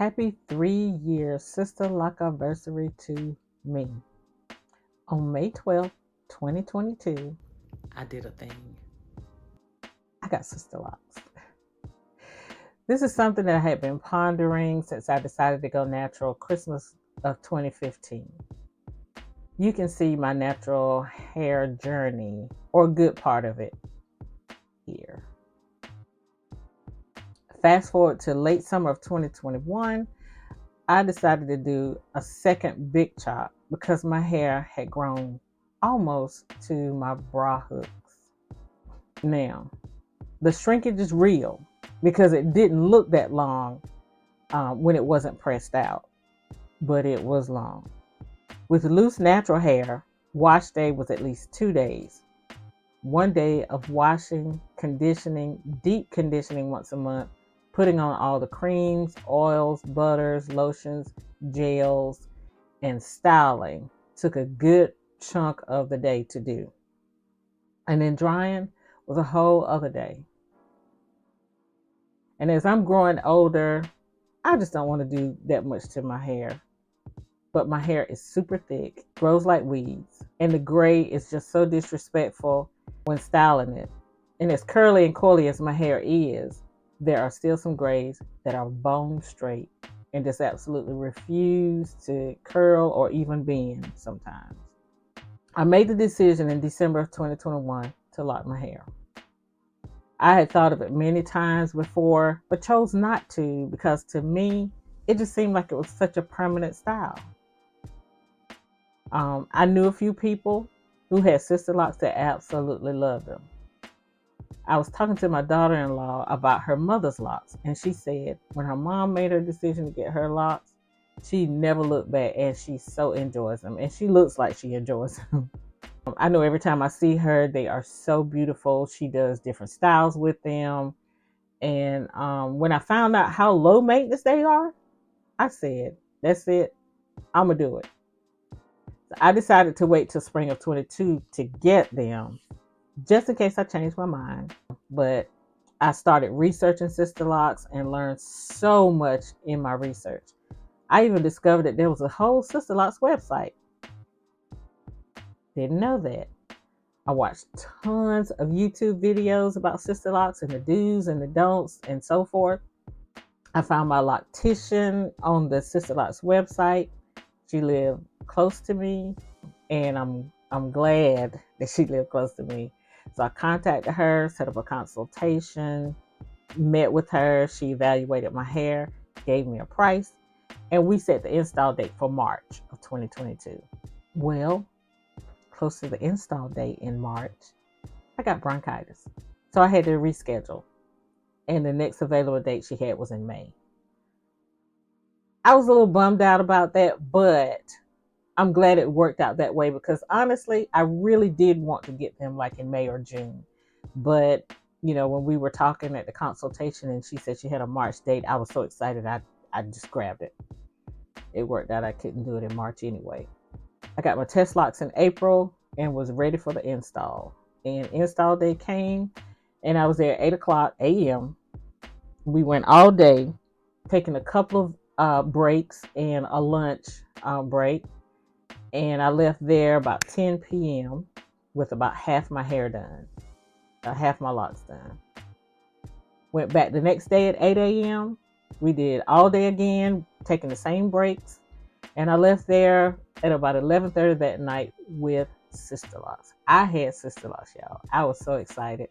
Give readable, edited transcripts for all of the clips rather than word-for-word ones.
Happy 3-year Sisterlock anniversary to me. On May 12th, 2022, I did a thing. I got Sisterlocks. This is something that I had been pondering since I decided to go natural Christmas of 2015. You can see my natural hair journey, or a good part of it, here. Fast forward to late summer of 2021, I decided to do a second big chop because my hair had grown almost to my bra hooks. Now, the shrinkage is real because it didn't look that long when it wasn't pressed out, but it was long. With loose natural hair, wash day was at least 2 days. 1 day of washing, conditioning, deep conditioning once a month, putting on all the creams, oils, butters, lotions, gels, and styling took a good chunk of the day to do. And then drying was a whole other day. And as I'm growing older, I just don't want to do that much to my hair. But my hair is super thick, grows like weeds, and the gray is just so disrespectful when styling it. And as curly and coily as my hair is, there are still some grays that are bone straight and just absolutely refuse to curl or even bend sometimes. I made the decision in December of 2021 to lock my hair. I had thought of it many times before, but chose not to because to me, it just seemed like it was such a permanent style. I knew a few people who had Sisterlocks that absolutely loved them. I was talking to my daughter-in-law about her mother's locks, and she said when her mom made her decision to get her locks, she never looked back, and she so enjoys them, and she looks like she enjoys them. I know every time I see her, they are so beautiful. She does different styles with them, and when I found out how low maintenance they are, I said, that's it, I'm gonna do it. So I decided to wait till spring of 22 to get them, just in case I changed my mind. But I started researching Sisterlocks and learned so much in my research. I even discovered that there was a whole Sisterlocks website. Didn't know that. I watched tons of YouTube videos about Sisterlocks and the do's and the don'ts and so forth. I found my loctician on the Sisterlocks website. She lived close to me, and I'm glad that she lived close to me. So I contacted her, set up a consultation, met with her. She evaluated my hair, gave me a price, and we set the install date for March of 2022. Well, close to the install date in March, I got bronchitis. So I had to reschedule. And the next available date she had was in May. I was a little bummed out about that, but I'm glad it worked out that way because honestly, I really did want to get them like in May or June. But, when we were talking at the consultation and she said she had a March date, I was so excited I just grabbed it. It worked out. I couldn't do it in March anyway. I got my test locks in April and was ready for the install. And install day came and I was there at 8:00 a.m. We went all day, taking a couple of breaks and a lunch break. And I left there about 10 p.m. with about half my hair done, half my locks done. Went back the next day at 8 a.m. We did all day again, taking the same breaks. And I left there at about 11:30 that night with Sisterlocks. I had Sisterlocks, y'all. I was so excited.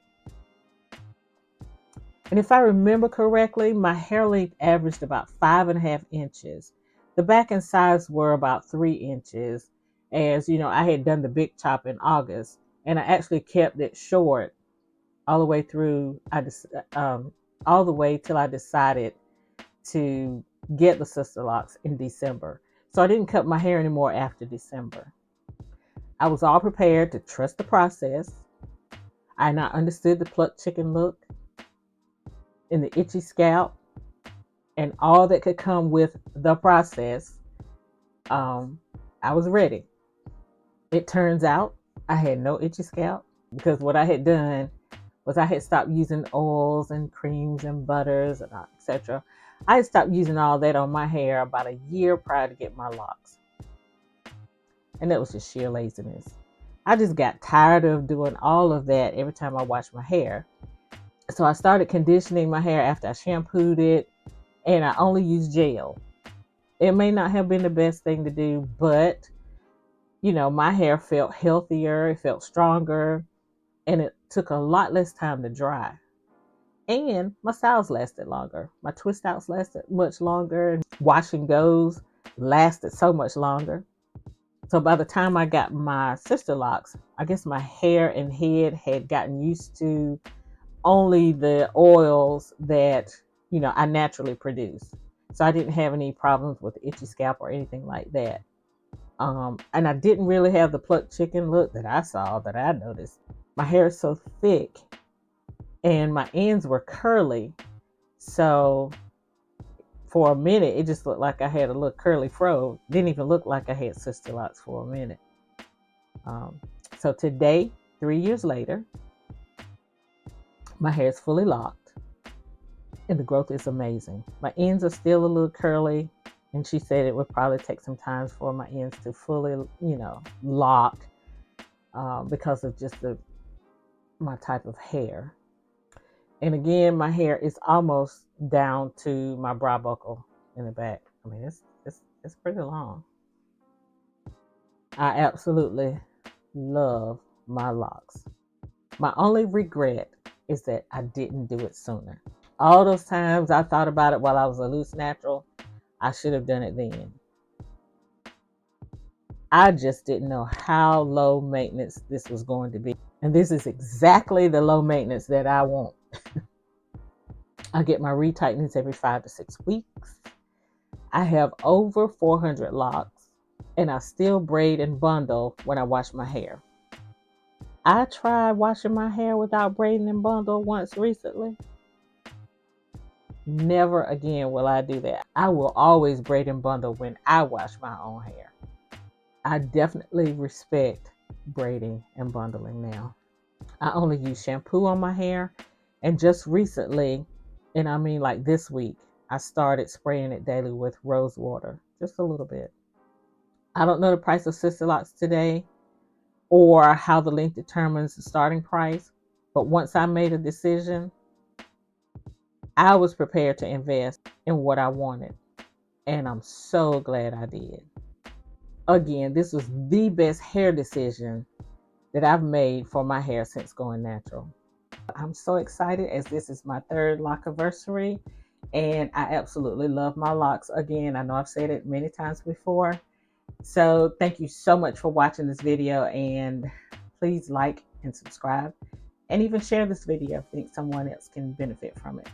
And if I remember correctly, my hair length averaged about 5.5 inches. The back and sides were about 3 inches. As I had done the big chop in August, and I actually kept it short all the way through. All the way till I decided to get the Sisterlocks in December. So I didn't cut my hair anymore after December. I was all prepared to trust the process. I now understood the plucked chicken look and the itchy scalp and all that could come with the process. I was ready. It turns out I had no itchy scalp because what I had done was I had stopped using oils and creams and butters and etc. I had stopped using all that on my hair about a year prior to getting my locks. And that was just sheer laziness. I just got tired of doing all of that every time I washed my hair. So I started conditioning my hair after I shampooed it, and I only used gel. It may not have been the best thing to do, but my hair felt healthier, it felt stronger, and it took a lot less time to dry. And my styles lasted longer. My twist outs lasted much longer. And wash and goes lasted so much longer. So by the time I got my Sisterlocks, I guess my hair and head had gotten used to only the oils that, I naturally produce. So I didn't have any problems with itchy scalp or anything like that. And I didn't really have the plucked chicken look that I noticed. My hair is so thick and my ends were curly. So for a minute, it just looked like I had a little curly fro. Didn't even look like I had Sisterlocks for a minute. So today, 3 years later, my hair is fully locked and the growth is amazing. My ends are still a little curly, and she said it would probably take some time for my ends to fully, lock because of just my type of hair. And again, my hair is almost down to my bra buckle in the back. I mean, it's pretty long. I absolutely love my locks. My only regret is that I didn't do it sooner. All those times I thought about it while I was a loose natural, I should have done it then. I just didn't know how low maintenance this was going to be. And this is exactly the low maintenance that I want. I get my retightenings every 5 to 6 weeks. I have over 400 locks, and I still braid and bundle when I wash my hair. I tried washing my hair without braiding and bundle once recently. Never again will I do that. I will always braid and bundle when I wash my own hair. I definitely respect braiding and bundling now. I only use shampoo on my hair, and just recently, and I mean like this week, I started spraying it daily with rose water, just a little bit. I don't know the price of Sisterlocks today or how the length determines the starting price, but once I made a decision, I was prepared to invest in what I wanted, and I'm so glad I did. Again, this was the best hair decision that I've made for my hair since going natural. I'm so excited as this is my 3rd lock anniversary, and I absolutely love my locks. Again, I know I've said it many times before. So thank you so much for watching this video, and please like and subscribe, and even share this video if you think someone else can benefit from it.